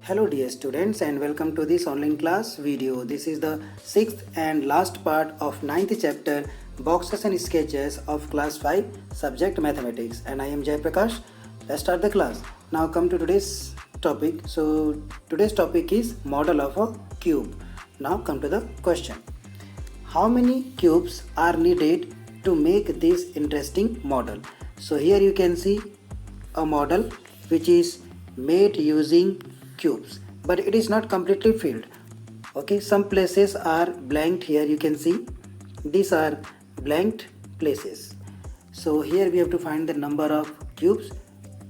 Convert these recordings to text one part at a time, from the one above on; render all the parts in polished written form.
Hello dear students and welcome to this online class video. This is the sixth and last part of ninth chapter boxes and sketches of class 5 subject mathematics, and I am Jay Prakash. Let's start the class. Now come to today's topic. So today's topic is model of a cube. Now come to the question. How many cubes are needed to make this interesting model? So here you can see a model which is made using cubes, but it is not completely filled. Okay, some places are blanked. Here you can see these are blanked places. So here we have to find the number of cubes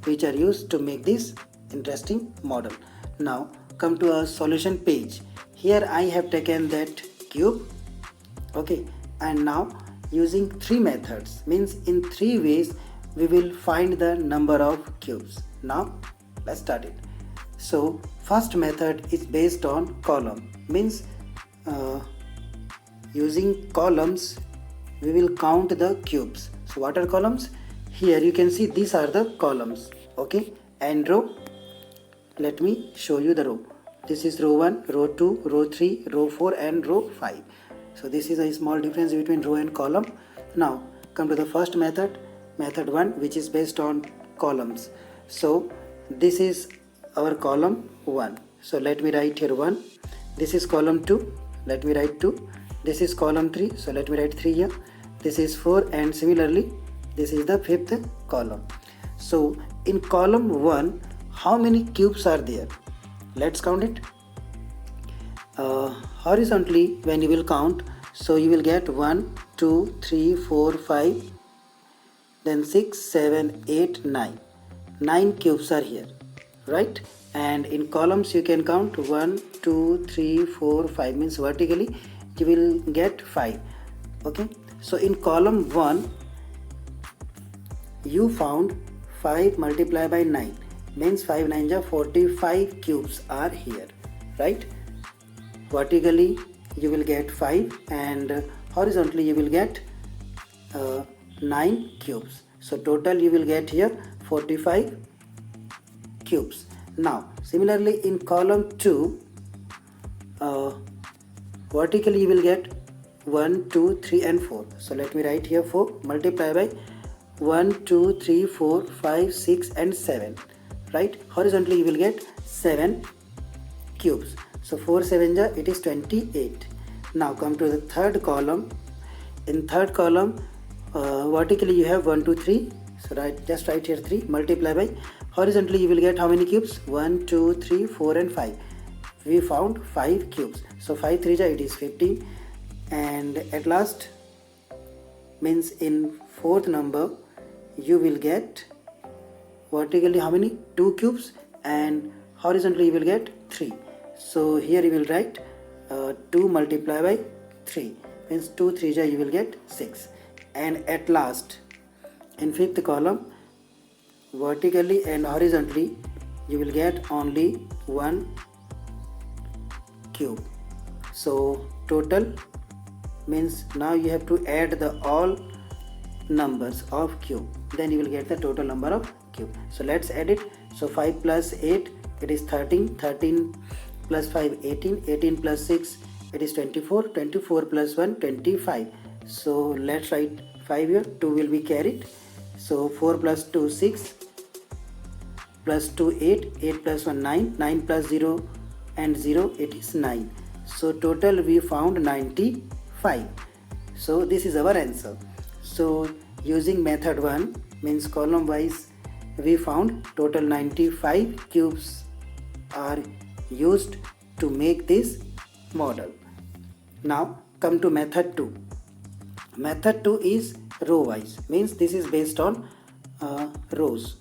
which are used to make this interesting model. Now come to a solution page. Here I have taken that cube. Okay, and now using three methods, means in three ways we will find the number of cubes. Now let's start it. So first method is based on column, means using columns we will count the cubes. So what are columns? Here you can see these are the columns. Okay, and row, let me show you the row. This is row 1, row 2, row 3, row 4 and row 5. So this is a small difference between row and column. Now come to the first method, method 1, which is based on columns. So this is our column 1. So let me write here 1. This is column 2. Let me write 2. This is column 3. So let me write 3 here. This is 4, and similarly this is the fifth column. So in column 1, how many cubes are there? Let's count it. Horizontally, when you will count, so you will get 1, 2, 3, 4, 5, then 6, 7, 8, 9. 9 cubes are here, right? And in columns you can count 1, 2, 3, 4, 5, means vertically you will get 5. Okay, so in column 1 you found 5 multiplied by 9, means 5 9 are 45 cubes are here, right? Vertically you will get 5 and horizontally you will get 9 cubes. So total you will get here 45 cubes. Now similarly in column 2, vertically you will get 1, 2, 3 and 4. So let me write here 4 multiply by 1, 2, 3, 4, 5, 6 and 7, right? Horizontally you will get 7 cubes. So 4 7 it is 28. Now come to the third column. In third column, vertically you have 1, 2, 3. So just write here 3 multiply by, horizontally you will get how many cubes? 1, 2, 3, 4 and 5. We found 5 cubes. So 5 3 it is 15. And at last, means in fourth number you will get vertically how many? 2 cubes, and horizontally you will get 3. So here you will write 2 multiply by 3, means 2 3 you will get 6. And at last in fifth column, vertically and horizontally you will get only 1 cube. So total, means now you have to add the all numbers of cube, then you will get the total number of cube. So let's add it. So 5 plus 8 it is 13, 13 plus 5 18, 18 plus 6 it is 24, 24 plus 1 25. So let's write 5 here, 2 will be carried. So 4 plus 2 6, plus 2 8, 8 plus 1 9, 9 plus 0 and 0 it is 9. So total we found 95. So this is our answer. So using method 1, means column wise, we found total 95 cubes are used to make this model. Now come to method 2. Method 2 is row wise, means this is based on rows.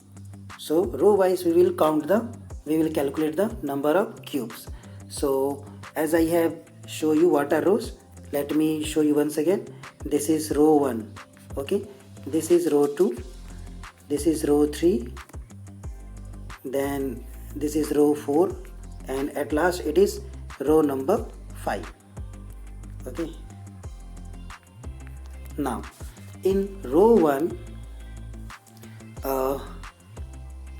So row wise we will calculate the number of cubes. So as I have show you what are rows, let me show you once again. This is row 1. Okay, this is row 2, this is row 3, then this is row 4, and at last it is row number 5. Okay, now in row 1,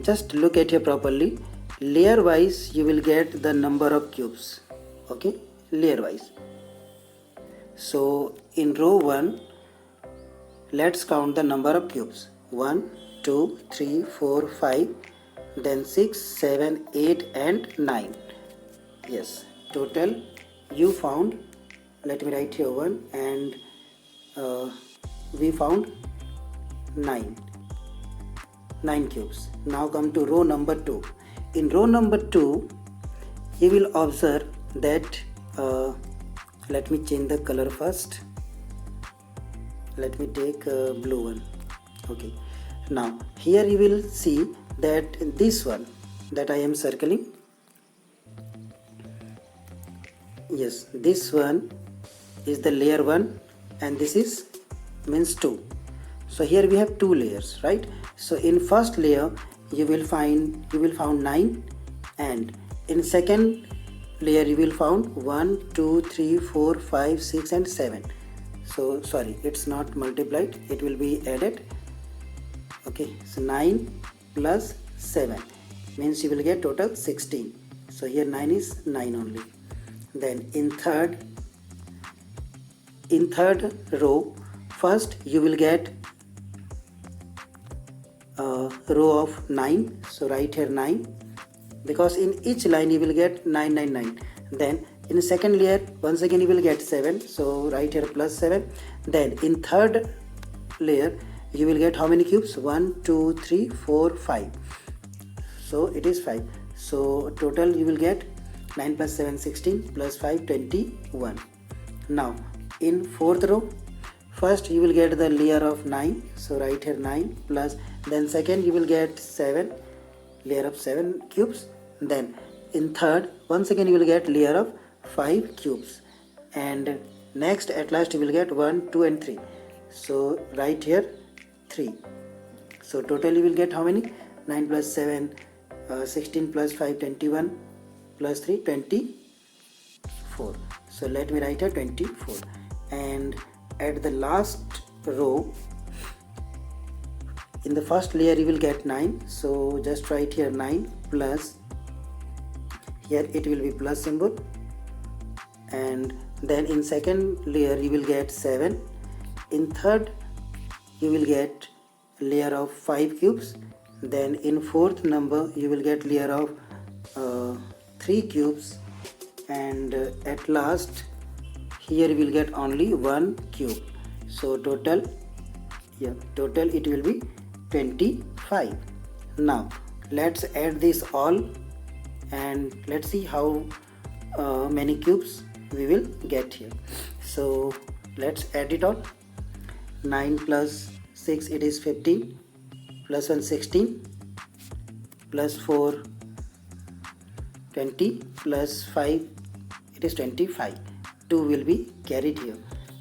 just look at here properly. layer wise you will get the number of cubes. Okay, layer wise. So in row 1, let's count the number of cubes. 1, 2, 3, 4, 5, then 6, 7, 8 and 9. Yes, total you found, let me write here 1, and we found 9 cubes. Now come to row number 2. In row number 2, you will observe that let me change the color first. Let me take blue one. Okay, now here you will see that this one that I am circling, yes, this one is the layer 1 and this is means 2. So here we have 2 layers, right? So in first layer you will found 9, and in second layer you will found 1, 2, 3, 4, 5, 6 and 7. So sorry, it's not multiplied, it will be added. Okay, so 9 plus 7 means you will get total 16. So here 9 is 9 only. Then in third row, first you will get a row of 9. So write here 9, because in each line you will get 9, 9, 9. Then in the second layer once again you will get 7, so write here plus 7. Then in third layer you will get how many cubes? 1, 2, 3, 4, 5. So it is 5. So total you will get 9 plus 7 16 plus 5 21. Now in fourth row, first you will get the layer of 9, so write here 9 plus, then second you will get 7, layer of 7 cubes. Then in third once again you will get layer of 5 cubes, and next at last you will get 1, 2 and 3. So write here 3. So total you will get how many? 9 plus 7 16 plus 5 21 plus 3 24. So let me write here 24. And at the last row, in the first layer you will get 9, so just write here 9 plus, here it will be plus symbol, and then in second layer you will get 7. In third you will get layer of 5 cubes. Then in fourth number you will get layer of 3 cubes, and at last here we will get only 1 cube. So total it will be 25. Now let's add this all and let's see how many cubes we will get here. So let's add it all. 9 plus 6 it is 15, plus 1 16, plus 4 20, plus 5 it is 25. 2 will be carried here.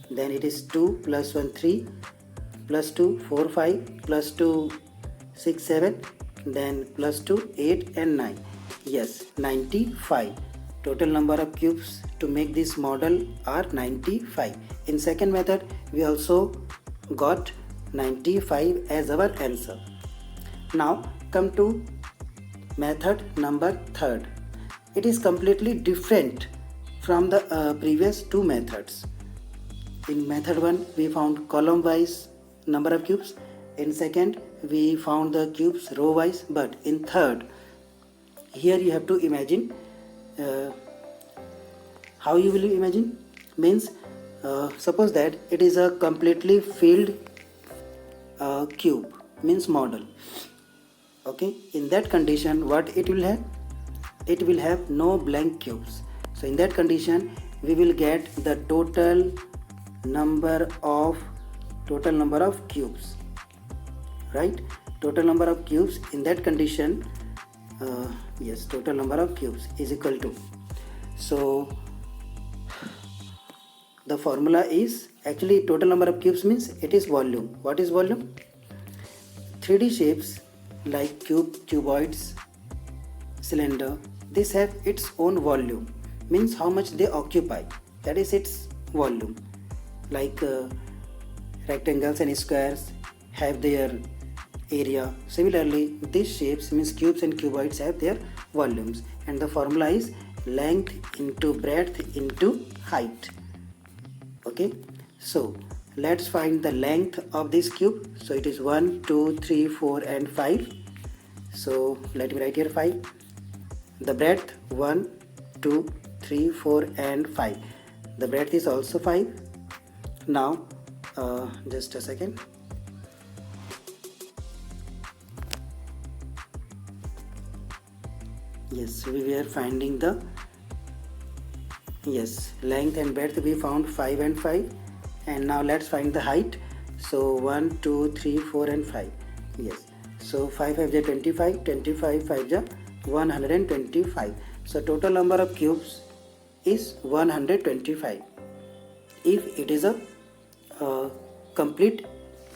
Then it is 2 plus 1 3, plus 2 4 5, plus 2 6 7, then plus 2 8 and 9. Yes, 95. Total number of cubes to make this model are 95. In second method we also got 95 as our answer. Now come to method number 3rd. It is completely different from the previous two methods. In method 1 we found column wise number of cubes. In second we found the cubes row wise, but in third, here you have to imagine. How you will imagine? Means suppose that it is a completely filled cube, means model. Okay, in that condition what it will have? It will have no blank cubes. So in that condition we will get the total number of cubes, right? Total number of cubes in that condition, yes, total number of cubes is equal to, so the formula is actually total number of cubes means it is volume. What is volume? 3D shapes like cube, cuboids, cylinder, this have its own volume, means how much they occupy, that is its volume. Like rectangles and squares have their area. Similarly these shapes means cubes and cuboids have their volumes, and the formula is length into breadth into height. Okay, so let's find the length of this cube. So it is 1, 2, 3, 4 and 5. So let me write here 5. The breadth 1, 2, 3, 4 and 5. The breadth is also 5. Now just a second. Yes, we were finding the length and breadth. We found 5 and 5, and now let's find the height. So 1, 2, 3, 4 and 5. Yes, so 5 5 is 25, 25 5 is 125. So total number of cubes is 125 if it is a complete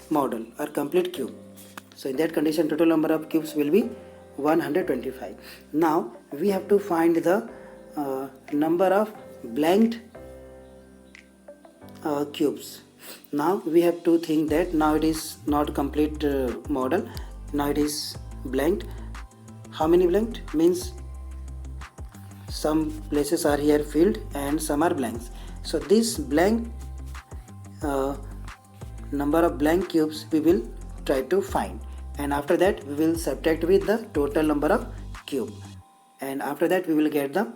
model or complete cube. So in that condition, total number of cubes will be 125. Now we have to find the number of blanked cubes. Now we have to think that now it is not complete model. Now it is blanked. How many blanked? Means some places are here filled and some are blanks. So this blank number of blank cubes we will try to find, and after that we will subtract with the total number of cube, and after that we will get the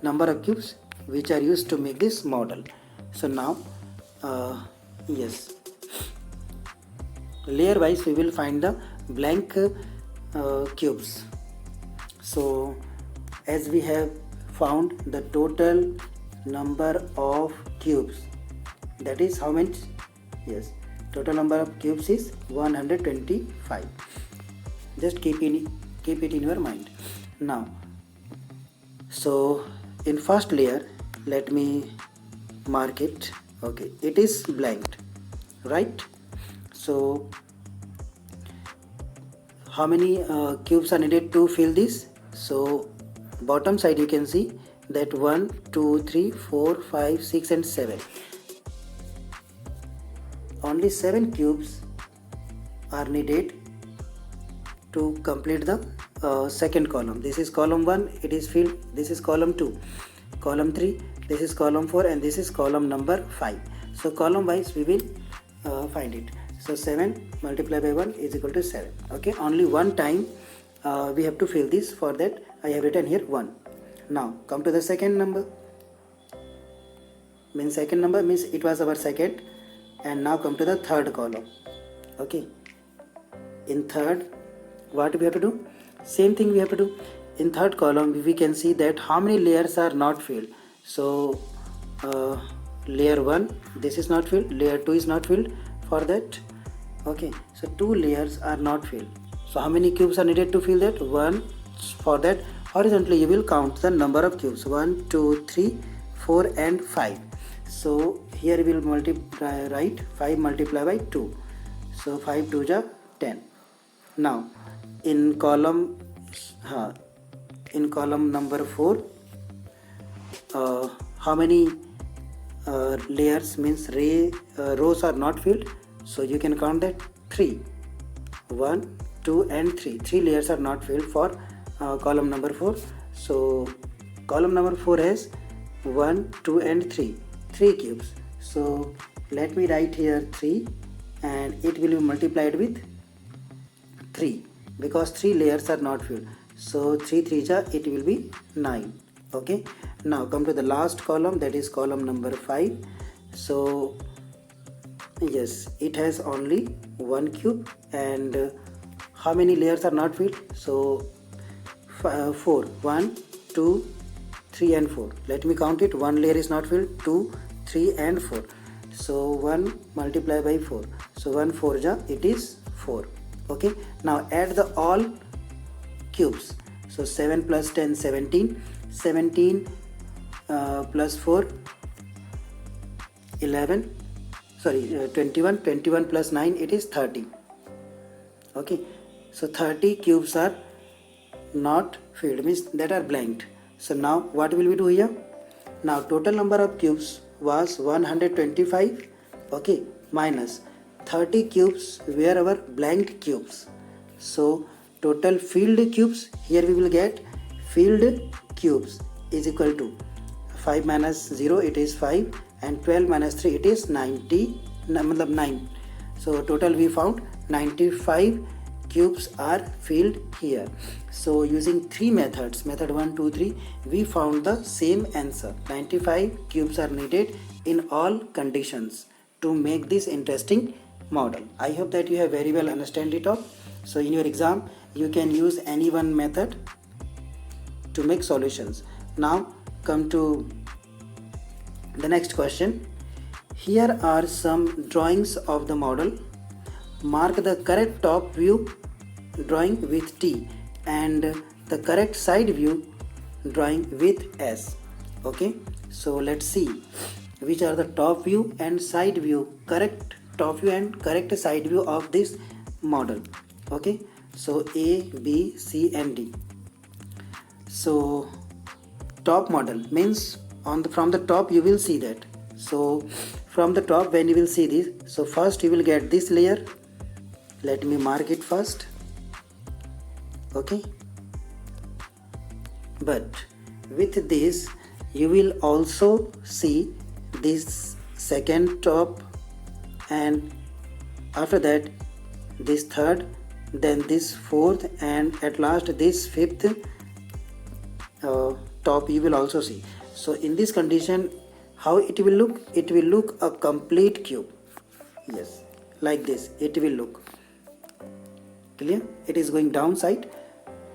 number of cubes which are used to make this model. So now layer wise we will find the blank cubes. So as we have found the total number of cubes, that is how much? Yes, total number of cubes is 125. Just keep it in your mind. Now, so in first layer, let me mark it. Okay, it is blanked, right? So how many cubes are needed to fill this? So bottom side you can see that 1, 2, 3, 4, 5, 6 and 7. Only 7 cubes are needed to complete the second column. This is column 1, it is filled. This is column 2, column 3, this is column 4 and this is column number 5. So column wise we will find it. So 7 multiplied by 1 is equal to 7. Okay, only one time we have to fill this. For that I have written here 1. Now come to the second number. Second number means it was our second, and now come to the third column. Okay, in third what we have to do? Same thing we have to do. In third column we can see that how many layers are not filled. So layer 1, this is not filled, layer 2 is not filled. For that, okay, so 2 layers are not filled. So how many cubes are needed to fill that? 1. For that, horizontally you will count the number of cubes: 1, 2, 3, 4 and 5. So here we will multiply, right? 5 multiplied by 2. So 5 2s are 10. Now in column number 4, how many layers means rows are not filled? So you can count that 3. 1, 2 and 3. 3 layers are not filled for column number 4. So column number 4 has 1, 2 and 3 cubes. So let me write here 3, and it will be multiplied with 3 because 3 layers are not filled. So 3 3s are, it will be 9. Okay, now come to the last column, that is column number 5. So yes, it has only 1 cube, and how many layers are not filled? So 4, 1, 2, 3 and 4. Let me count it. 1 layer is not filled, 2, 3 and 4. So 1 multiplied by 4. So 1 4 ja, it is 4. Okay, now add the all cubes. So 7 plus 10 17, 17 plus 4 11, 21, 21 plus 9, it is 30. Okay, so 30 cubes are not filled, means that are blanked. So now what will we do here? Now total number of cubes was 125, okay, minus 30 cubes were our blanked cubes. So total filled cubes, here we will get filled cubes is equal to 5 minus 0 it is 5 and 12 minus 3 it is 9. So total we found 95 cubes are filled here. So using three methods, method 1, 2, 3, we found the same answer. 95 cubes are needed in all conditions to make this interesting model. I hope that you have very well understand it all. So in your exam you can use any one method to make solutions. Now come to the next question. Here are some drawings of the model. Mark the correct top view drawing with T and the correct side view drawing with S. Okay, so let's see which are the top view and side view, correct top view and correct side view of this model. Okay, so A, B, C and D. So top model means from the top you will see that. So from the top when you will see this, so first you will get this layer. Let me mark it first. Okay, but with this you will also see this second top, and after that this third, then this fourth, and at last this fifth top you will also see. So in this condition how it will look? It will look a complete cube. Yes, like this it will look. Clear? It is going downside,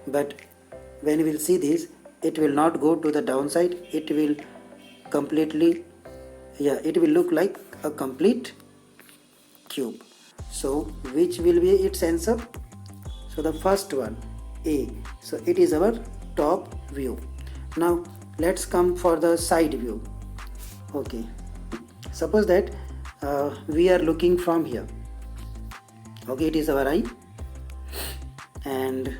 but when you will see this it will not go to the downside. It will completely, it will look like a complete cube. So which will be its answer? So the first one, A. So it is our top view. Now let's come for the side view. Okay, suppose that we are looking from here. Okay, it is our eye and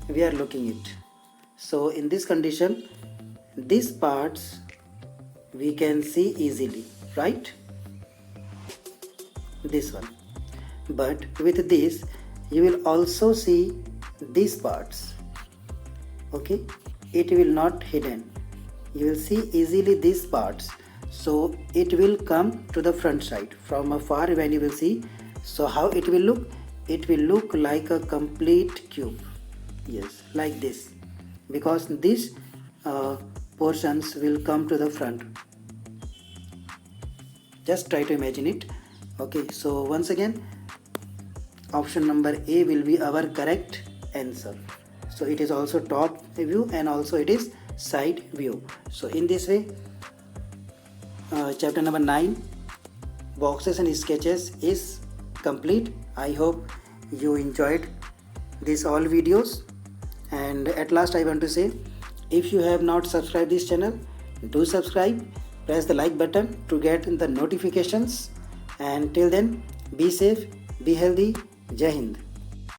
we are looking it. So in this condition these parts we can see easily, right? This one. But with this you will also see these parts. Okay, it will not hidden. You will see easily these parts. So it will come to the front side from afar when you will see. So how it will look? It will look like a complete cube. Yes, like this, because these portions will come to the front. Just try to imagine it. Okay, so once again option number A will be our correct answer. So it is also top view and also it is side view. So in this way chapter number 9 boxes and sketches is complete. I hope you enjoyed these all videos, and at last I want to say, if you have not subscribed this channel, do subscribe, press the like button to get the notifications, and till then be safe, be healthy. Jai Hind.